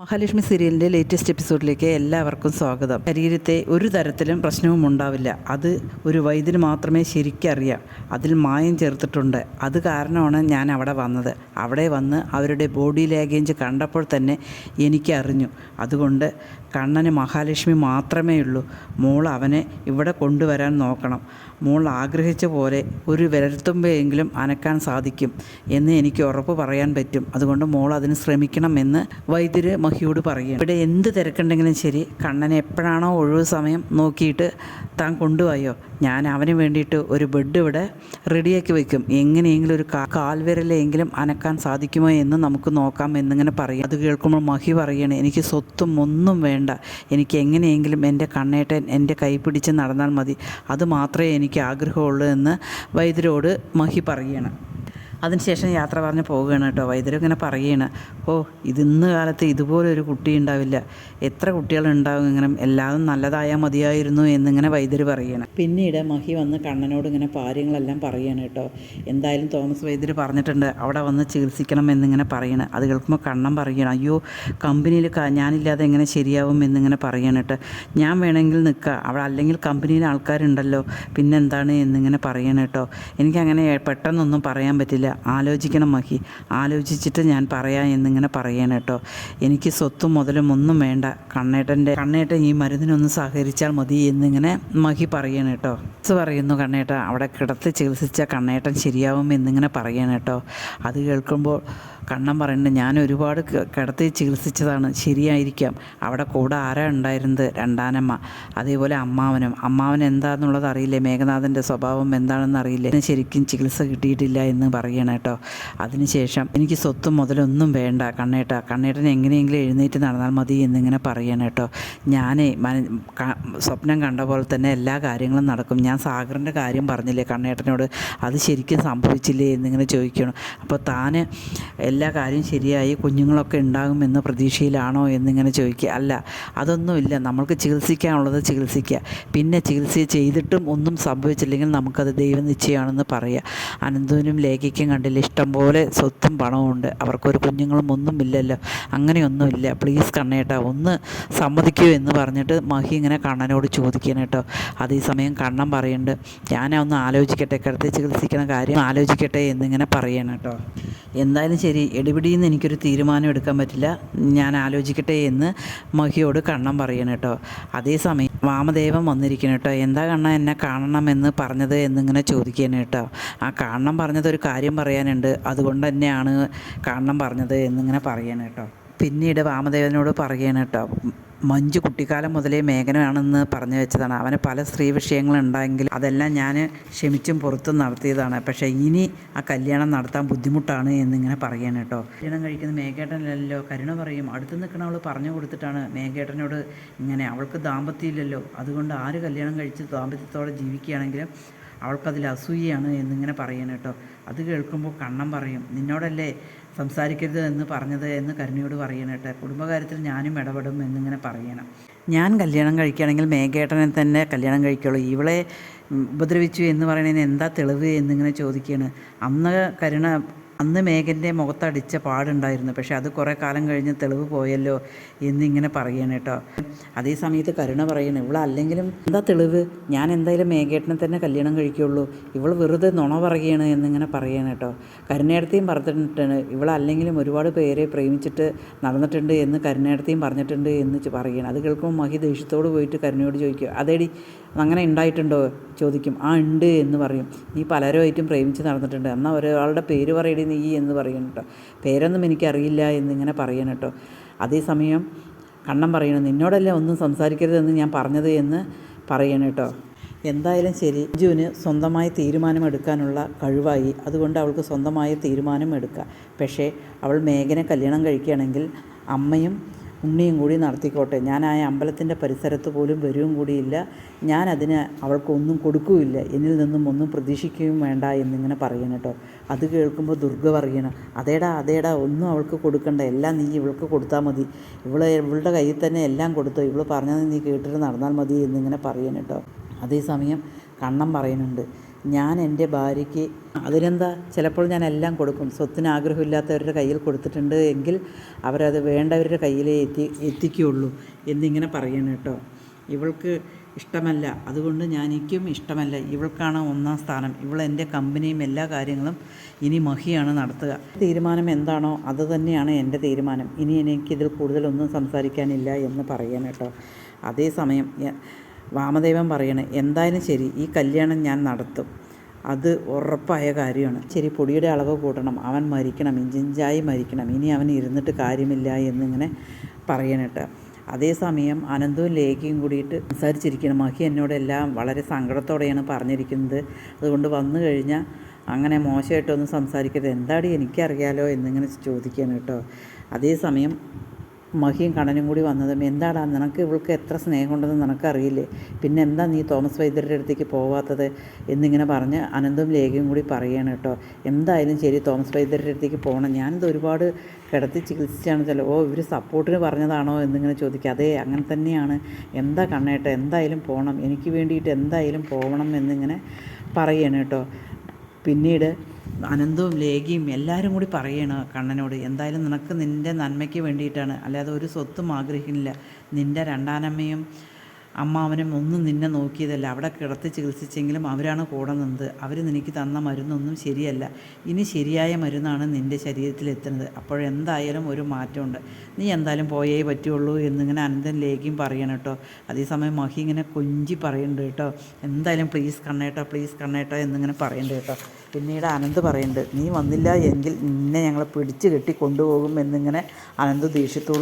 മഹാലക്ഷ്മി സീരിയലിൻ്റെ ലേറ്റസ്റ്റ് എപ്പിസോഡിലേക്ക് എല്ലാവർക്കും സ്വാഗതം. ശരീരത്തെ ഒരു തരത്തിലും പ്രശ്നവും ഉണ്ടാവില്ല. അത് ഒരു വൈദ്യന് മാത്രമേ ശരിക്കറിയാം. അതിൽ മായം ചേർത്തിട്ടുണ്ട്. അത് കാരണമാണ് ഞാൻ അവിടെ വന്നത്. അവിടെ വന്ന് അവരുടെ ബോഡി ലാംഗ്വേജ് കണ്ടപ്പോൾ തന്നെ എനിക്കറിഞ്ഞു. അതുകൊണ്ട് കണ്ണന് മഹാലക്ഷ്മി മാത്രമേ ഉള്ളൂ. മോൾ അവനെ ഇവിടെ കൊണ്ടുവരാൻ നോക്കണം. മോൾ ആഗ്രഹിച്ച പോലെ ഒരു വിരൽത്തുമ്പെങ്കിലും അനക്കാൻ സാധിക്കും എന്ന് എനിക്ക് ഉറപ്പ് പറയാൻ പറ്റും. അതുകൊണ്ട് മോൾ അതിന് ശ്രമിക്കണമെന്ന് വൈദ്യര് മഹിയോട് പറയുക. ഇവിടെ എന്ത് തിരക്കുണ്ടെങ്കിലും ശരി, കണ്ണനെ എപ്പോഴാണോ ഒഴിവ് സമയം നോക്കിയിട്ട് താൻ കൊണ്ടുപോയോ, ഞാൻ അവന് വേണ്ടിയിട്ട് ഒരു ബെഡ് ഇവിടെ റെഡിയാക്കി വയ്ക്കും. എങ്ങനെയെങ്കിലും ഒരു കാൽവിരലെങ്കിലും അനക്കാൻ സാധിക്കുമോ എന്ന് നമുക്ക് നോക്കാം എന്നിങ്ങനെ പറയും. അത് കേൾക്കുമ്പോൾ മഹി പറയണേ, എനിക്ക് സ്വത്തും ഒന്നും വേണ്ട. എനിക്ക് എങ്ങനെയെങ്കിലും എൻ്റെ കണ്ണേട്ടൻ എൻ്റെ കൈ പിടിച്ച് നടന്നാൽ മതി. അത് മാത്രമേ എനിക്ക് ആഗ്രഹമുള്ളൂ എന്ന് വൈദ്യരോട് മഹി പറയണം. അതിനുശേഷം യാത്ര പറഞ്ഞ് പോവുകയാണ് കേട്ടോ. വൈദ്യർ ഇങ്ങനെ പറയുകയാണ്, ഇന്ന് കാലത്ത് ഇതുപോലൊരു കുട്ടി ഉണ്ടാവില്ല. എത്ര കുട്ടികളുണ്ടാവും ഇങ്ങനെ, എല്ലാവരും നല്ലതായാൽ മതിയായിരുന്നു എന്നിങ്ങനെ വൈദ്യർ പറയുകയാണ്. പിന്നീട് മഹി വന്ന് കണ്ണനോട് ഇങ്ങനെ കാര്യങ്ങളെല്ലാം പറയുകയാണ് കേട്ടോ. എന്തായാലും തോമസ് വൈദ്യർ പറഞ്ഞിട്ടുണ്ട് അവിടെ വന്ന് ചികിത്സിക്കണം എന്നിങ്ങനെ പറയണം. അത് കേൾക്കുമ്പോൾ കണ്ണൻ പറയണം, അയ്യോ കമ്പനിയിൽ ഞാനില്ലാതെ എങ്ങനെ ശരിയാവും എന്നിങ്ങനെ പറയണം കേട്ടോ. ഞാൻ വേണമെങ്കിൽ നിൽക്കുക അവിടെ, അല്ലെങ്കിൽ കമ്പനിയിലെ ആൾക്കാരുണ്ടല്ലോ, പിന്നെന്താണ് എന്നിങ്ങനെ പറയണം കേട്ടോ. എനിക്കങ്ങനെ പെട്ടെന്നൊന്നും പറയാൻ പറ്റില്ല. ആലോചിക്കണം മഹി, ആലോചിച്ചിട്ട് ഞാൻ പറയാം എന്നിങ്ങനെ പറയണം കേട്ടോ. എനിക്ക് സ്വത്തും മുതലും ഒന്നും വേണ്ട. കണ്ണേട്ടൻ ഈ മരുന്നിനൊന്ന് സഹകരിച്ചാൽ മതി എന്നിങ്ങനെ മഹി പറയണം കേട്ടോ. പറയുന്നു കണ്ണേട്ട അവിടെ കിടത്തി ചികിത്സിച്ച കണ്ണേട്ടൻ ശരിയാവും എന്നിങ്ങനെ പറയണം കേട്ടോ. അത് കേൾക്കുമ്പോൾ കണ്ണൻ പറയുന്നുണ്ട്, ഞാൻ ഒരുപാട് കിടത്തി ചികിത്സിച്ചതാണ്, ശരിയായിരിക്കാം. അവിടെ കൂടെ ആരാ ഉണ്ടായിരുന്നത്? രണ്ടാനമ്മ, അതേപോലെ അമ്മാവൻ എന്താണെന്നുള്ളത് അറിയില്ലേ, മേഘനാഥൻ്റെ സ്വഭാവം എന്താണെന്ന് അറിയില്ലേ, ശരിക്കും ചികിത്സ കിട്ടിയിട്ടില്ല എന്ന് പറയണം കേട്ടോ. അതിനുശേഷം എനിക്ക് സ്വത്തും മുതലൊന്നും വേണ്ട കണ്ണേട്ടൻ എങ്ങനെയെങ്കിലും എഴുന്നേറ്റ് നടന്നാൽ മതി എന്നിങ്ങനെ പറയണം കേട്ടോ. ഞാനേ സ്വപ്നം കണ്ട പോലെ തന്നെ എല്ലാ കാര്യങ്ങളും നടക്കും. ഞാൻ സാഗറിൻ്റെ കാര്യം പറഞ്ഞില്ലേ കണ്ണേട്ടനോട്, അത് ശരിക്കും സംഭവിച്ചില്ലേ എന്നിങ്ങനെ ചോദിക്കണം. അപ്പോൾ താൻ എല്ലാ കാര്യം ശരിയായി കുഞ്ഞുങ്ങളൊക്കെ ഉണ്ടാകുമെന്ന പ്രതീക്ഷയിലാണോ എന്നിങ്ങനെ ചോദിക്കുക. അല്ല, അതൊന്നുമില്ല, നമ്മൾക്ക് ചികിത്സിക്കാനുള്ളത് ചികിത്സിക്കുക. പിന്നെ ചികിത്സ ചെയ്തിട്ടും ഒന്നും സംഭവിച്ചില്ലെങ്കിൽ നമുക്കത് ദൈവനിശ്ചയമാണെന്ന് പറയുക. അനന്തുവിനും ലേഖയ്ക്കും കണ്ടില്ല, ഇഷ്ടംപോലെ സ്വത്തും പണവും ഉണ്ട്. അവർക്കൊരു കുഞ്ഞുങ്ങളും ഒന്നും ഇല്ലല്ലോ. അങ്ങനെയൊന്നുമില്ല, പ്ലീസ് കണ്ണേട്ടാ ഒന്ന് സമ്മതിക്കൂ എന്ന് പറഞ്ഞിട്ട് മഹി ഇങ്ങനെ കണ്ണനോട് ചോദിക്കണം കേട്ടോ. അതേസമയം കണ്ണൻ പറയുന്നുണ്ട്, ഞാനൊന്ന് ആലോചിക്കട്ടെ, കിടത്തി ചികിത്സിക്കണ കാര്യം ആലോചിക്കട്ടെ എന്നിങ്ങനെ പറയണം കേട്ടോ. എന്തായാലും ശരി, എടിപിടിയെന്ന് എനിക്കൊരു തീരുമാനം എടുക്കാൻ പറ്റില്ല, ഞാൻ ആലോചിക്കട്ടെ എന്ന് മഹിയോട് കണ്ണൻ പറയണം കേട്ടോ. അതേസമയം വാമദേവൻ വന്നിരിക്കണം കേട്ടോ. എന്താ കണ്ണ എന്നെ കാണണമെന്ന് പറഞ്ഞത് എന്നിങ്ങനെ ചോദിക്കുകയാണ് കേട്ടോ. ആ കാണണം പറഞ്ഞത് ഒരു കാര്യം പറയാനുണ്ട്, അതുകൊണ്ട് തന്നെയാണ് കാണണം പറഞ്ഞത് എന്നിങ്ങനെ പറയണം കേട്ടോ. പിന്നീട് വാമദേവനോട് പറയണം കേട്ടോ, മഞ്ജു കുട്ടിക്കാലം മുതലേ മേഘനാണെന്ന് പറഞ്ഞു വെച്ചതാണ്. അവന് പല സ്ത്രീ വിഷയങ്ങളുണ്ടെങ്കിൽ അതെല്ലാം ഞാൻ ക്ഷമിച്ചും പുറത്തും നടത്തിയതാണ്. പക്ഷേ ഇനി ആ കല്യാണം നടത്താൻ ബുദ്ധിമുട്ടാണ് എന്നിങ്ങനെ പറയണം കേട്ടോ. കല്യാണം കഴിക്കുന്നത് മേഘേട്ടനല്ലല്ലോ. കരുണ പറയും, അടുത്ത് നിൽക്കണ അവൾ പറഞ്ഞു കൊടുത്തിട്ടാണ് മേഘേട്ടനോട് ഇങ്ങനെ, അവൾക്ക് ദാമ്പത്യമില്ലല്ലോ, അതുകൊണ്ട് ആര് കല്യാണം കഴിച്ച് ദാമ്പത്യത്തോടെ ജീവിക്കുകയാണെങ്കിലും അവൾക്കതിൽ അസൂയയാണ് എന്നിങ്ങനെ പറയണം കേട്ടോ. അത് കേൾക്കുമ്പോൾ കണ്ണൻ പറയും, നിന്നോടല്ലേ സംസാരിക്കരുത് എന്ന് പറഞ്ഞത് എന്ന് കരുണയോട് പറയണം കേട്ടോ. കുടുംബകാര്യത്തിൽ ഞാനും ഇടപെടും എന്നിങ്ങനെ പറയണം. ഞാൻ കല്യാണം കഴിക്കുകയാണെങ്കിൽ മേഘേട്ടനെ തന്നെ കല്യാണം കഴിക്കുള്ളൂ. ഇവളെ ഉപദ്രവിച്ചു എന്ന് പറയുന്നതിന് എന്താ തെളിവ് എന്നിങ്ങനെ ചോദിക്കുകയാണ്. അന്ന് മേഘൻ്റെ മുഖത്തടിച്ച പാടുണ്ടായിരുന്നു, പക്ഷേ അത് കുറേ കാലം കഴിഞ്ഞ് തെളിവ് പോയല്ലോ എന്നിങ്ങനെ പറയണം കേട്ടോ. അതേ സമയത്ത് കരുണ പറയണം, ഇവളല്ലെങ്കിലും എന്താ തെളിവ്, ഞാൻ എന്തായാലും മേഘേട്ടനെ തന്നെ കല്യാണം കഴിക്കുകയുള്ളൂ, ഇവൾ വെറുതെ നുണ പറയുകയാണ് എന്നിങ്ങനെ പറയണം കേട്ടോ. കരുണേടത്തെയും പറഞ്ഞിട്ടുണ്ട്, ഇവളല്ലെങ്കിലും ഒരുപാട് പേരെ പ്രേമിച്ചിട്ട് നടന്നിട്ടുണ്ട് എന്ന് കരുണേടത്തെയും പറഞ്ഞിട്ടുണ്ട് എന്ന് പറയണം. അത് കേൾക്കുമ്പോൾ മഹി ദേഷ്യത്തോട് പോയിട്ട് കരുണയോട് ചോദിക്കും, അതേടി അങ്ങനെ ഉണ്ടായിട്ടുണ്ടോ ചോദിക്കും. ആ ഉണ്ട് എന്ന് പറയും. നീ പലരുമായിട്ടും പ്രേമിച്ച് നടന്നിട്ടുണ്ട്, എന്നാൽ ഒരാളുടെ പേര് പറയടി നീ എന്ന് പറയണം കേട്ടോ. പേരൊന്നും എനിക്കറിയില്ല എന്നിങ്ങനെ പറയണം കേട്ടോ. അതേസമയം കണ്ണൻ പറയണം, നിന്നോടല്ലേ ഒന്നും സംസാരിക്കരുതെന്ന് ഞാൻ പറഞ്ഞത് എന്ന് പറയണം കേട്ടോ. എന്തായാലും ശരി, മഞ്ജുവിന് സ്വന്തമായി തീരുമാനമെടുക്കാനുള്ള കഴിവായി, അതുകൊണ്ട് അവൾക്ക് സ്വന്തമായ തീരുമാനം എടുക്കുക. പക്ഷേ അവൾ മേഘനെ കല്യാണം കഴിക്കുകയാണെങ്കിൽ അമ്മയും ഉണ്ണിയും കൂടി നടത്തിക്കോട്ടെ, ഞാൻ ആ അമ്പലത്തിൻ്റെ പരിസരത്ത് പോലും വരികയും കൂടിയില്ല, ഞാനതിന് അവൾക്കൊന്നും കൊടുക്കുകയില്ല, എന്നിൽ നിന്നും ഒന്നും പ്രതീക്ഷിക്കുകയും വേണ്ട എന്നിങ്ങനെ പറയണം കേട്ടോ. അത് കേൾക്കുമ്പോൾ ദുർഗ പറയണം, അതേടാ ഒന്നും അവൾക്ക് കൊടുക്കണ്ട, എല്ലാം നീ ഇവൾക്ക് കൊടുത്താൽ മതി, ഇവളുടെ കയ്യിൽ തന്നെ എല്ലാം കൊടുത്തോ, ഇവൾ പറഞ്ഞത് നീ കേട്ടിട്ട് നടന്നാൽ മതി എന്നിങ്ങനെ പറയണം കേട്ടോ. അതേസമയം കണ്ണൻ പറയുന്നുണ്ട്, ഞാൻ എൻ്റെ ഭാര്യയ്ക്ക് അതിനെന്താ, ചിലപ്പോൾ ഞാൻ എല്ലാം കൊടുക്കും. സ്വത്തിന് ആഗ്രഹമില്ലാത്തവരുടെ കയ്യിൽ കൊടുത്തിട്ടുണ്ട് എങ്കിൽ അവരത് വേണ്ടവരുടെ കയ്യിലേ എത്തിക്കുകയുള്ളൂ എന്നിങ്ങനെ പറയണം കേട്ടോ. ഇവൾക്ക് ഇഷ്ടമല്ല, അതുകൊണ്ട് എനിക്കും ഇഷ്ടമല്ല. ഇവൾക്കാണ് ഒന്നാം സ്ഥാനം. ഇവൾ എൻ്റെ കമ്പനിയും എല്ലാ കാര്യങ്ങളും ഇനി മഹിയാണ് നടത്തുക. തീരുമാനം എന്താണോ അത് തന്നെയാണ് എൻ്റെ തീരുമാനം. ഇനി എനിക്കിതിൽ കൂടുതലൊന്നും സംസാരിക്കാനില്ല എന്ന് പറയണം കേട്ടോ. അതേസമയം വാമദേവൻ പറയണേ, എന്തായാലും ശരി, ഈ കല്യാണം ഞാൻ നടത്തും, അത് ഉറപ്പായ കാര്യമാണ്. ശരി, പൊടിയുടെ അളവ് കൂട്ടണം, അവൻ മരിക്കണം, ഇഞ്ചിഞ്ചായി മരിക്കണം, ഇനി അവൻ ഇരുന്നിട്ട് കാര്യമില്ല എന്നിങ്ങനെ പറയണേട്ടോ. അതേസമയം അനന്തവും ലേഖയും കൂടിയിട്ട് സംസാരിച്ചിരിക്കണം. മഹി എന്നോടെല്ലാം വളരെ സങ്കടത്തോടെയാണ് പറഞ്ഞിരിക്കുന്നത്. അതുകൊണ്ട് വന്നു കഴിഞ്ഞാൽ അങ്ങനെ മോശമായിട്ടൊന്നും സംസാരിക്കരുത്, എന്താടി എനിക്കറിയാലോ എന്നിങ്ങനെ ചോദിക്കുകയാണ് കേട്ടോ. അതേസമയം മഹിയും കണ്ണനും കൂടി വന്നതും, എന്താടാ നിനക്ക് ഇവൾക്ക് എത്ര സ്നേഹമുണ്ടെന്ന് നിനക്കറിയില്ലേ, പിന്നെ എന്താ നീ തോമസ് വൈദ്യരുടെ അടുത്തേക്ക് പോവാത്തത് എന്നിങ്ങനെ പറഞ്ഞ് അനന്തവും ലേഖയും കൂടി പറയുകയാണ് കേട്ടോ. എന്തായാലും ശരി, തോമസ് വൈദ്യരുടെ അടുത്തേക്ക് പോകണം, ഞാനിത് ഒരുപാട് കിടത്തി ചികിത്സിച്ചാണ്. ഇവർ സപ്പോർട്ടിന് പറഞ്ഞതാണോ എന്നിങ്ങനെ ചോദിക്കുക. അതെ, അങ്ങനെ തന്നെയാണ്. എന്താ കണ്ണേട്ട, എന്തായാലും പോകണം, എനിക്ക് വേണ്ടിയിട്ട് എന്തായാലും പോകണം എന്നിങ്ങനെ പറയുകയാണ് കേട്ടോ. പിന്നീട് അനന്തവും ലേഖയും എല്ലാവരും കൂടി പറയണം കണ്ണനോട്, എന്തായാലും നിനക്ക് നിൻ്റെ നന്മയ്ക്ക് വേണ്ടിയിട്ടാണ്, അല്ലാതെ ഒരു സ്വത്തും ആഗ്രഹിക്കുന്നില്ല. നിൻ്റെ രണ്ടാനമ്മയും അമ്മാവനും ഒന്നും നിന്നെ നോക്കിയതല്ല, അവിടെ കിടത്തി ചികിത്സിച്ചെങ്കിലും അവരാണ് കൂടെ നിന്നത്. അവർ നിനക്ക് തന്ന മരുന്നൊന്നും ശരിയല്ല, ഇനി ശരിയായ മരുന്നാണ് നിൻ്റെ ശരീരത്തിലെത്തുന്നത്. അപ്പോഴെന്തായാലും ഒരു മാറ്റമുണ്ട്, നീ എന്തായാലും പോയേ പറ്റുള്ളൂ എന്നിങ്ങനെ അനന്തൻ ലേഖയും പറയണം കേട്ടോ. അതേസമയം മഹി ഇങ്ങനെ കൊഞ്ചി പറയുന്നുണ്ട് കേട്ടോ, എന്തായാലും പ്ലീസ് കണ്ണേട്ടോ എന്നിങ്ങനെ പറയുന്നുണ്ട് കേട്ടോ. പിന്നീട് അനന്ത് പറയുന്നുണ്ട്, നീ വന്നില്ല എങ്കിൽ നിന്നെ ഞങ്ങൾ പിടിച്ച് കെട്ടി കൊണ്ടുപോകും എന്നിങ്ങനെ അനന്ത് ദേഷ്യത്തോട്